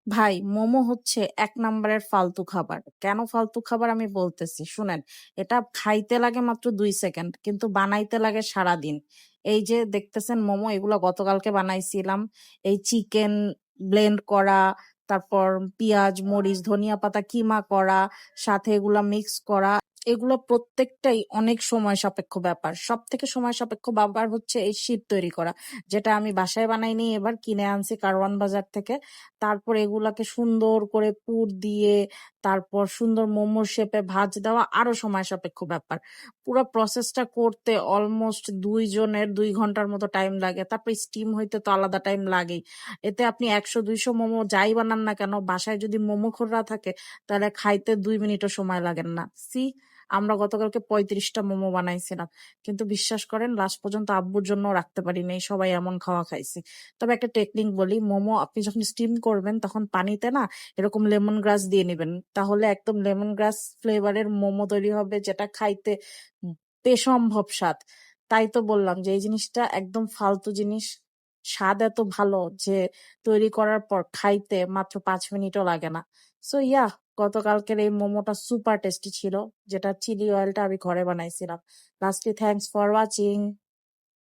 ভাই মোমো হচ্ছে এক নাম্বারের ফালতু খাবার। কেন ফালতু খাবার আমি বলতেছি শুনেন। এটা খাইতে লাগে মাত্র 2 সেকেন্ড, কিন্তু বানাইতে লাগে সারাদিন। এই যে দেখতেছেন মোমো, এগুলো গতকালকে বানাইছিলাম। এই চিকেন ব্লেন্ড করা, তারপর পেঁয়াজ মরিচ ধনিয়া পাতা কিমা করা, সাথে এগুলা মিক্স করা, এগুলো প্রত্যেকটাই অনেক সময় সাপেক্ষ ব্যাপার। সব থেকে সময় সাপেক্ষ ব্যাপার হচ্ছে এই শীত তৈরি করা, যেটা আমি বাসায় বানাইনি, এবার কিনে আনছি কারওয়ান বাজার থেকে। তারপর এগুলাকে সুন্দর করে পুর দিয়ে, তারপর সুন্দর মোমোর শেপে ভাজ দেওয়া আরো সময় সাপেক্ষ ব্যাপার। পুরো প্রসেসটা করতে অলমোস্ট 2 জনের 2 ঘন্টার মতো টাইম লাগে। তারপর স্টিম হইতে তো আলাদা টাইম লাগেই। এতে আপনি 100-200 মোমো যাই বানান না কেন, বাসায় যদি মোমো খোররা থাকে, তাহলে খাইতে 2 মিনিটও সময় লাগেন না। সি, আমরা গতকালকে 35টা মোমো বানাইছিলাম, কিন্তু বিশ্বাস করেন লাস্ট পর্যন্ত আব্বুর জন্য রাখতে পারিনি, সবাই এমন খাওয়া খাইছি। তবে একটা টেকনিক বলি, মোমো আপনি যখন স্টিম করবেন তখন পানিতে না এরকম লেমন গ্রাস দিয়ে নেবেন, তাহলে একদম লেমন গ্রাস ফ্লেভারের মোমো তৈরি হবে, যেটা খাইতে বেসম্ভব স্বাদ। তাই তো বললাম যে এই জিনিসটা একদম ফালতু জিনিস। স্বাদ এত ভালো যে তৈরি করার পর খাইতে মাত্র 5 মিনিটও লাগে না। সো ইয়া, গতকালকের এই মোমোটা সুপার টেস্টি ছিল, যেটা চিলি অয়েলটা আমি ঘরে বানাইছিলাম। Lastly thanks for watching.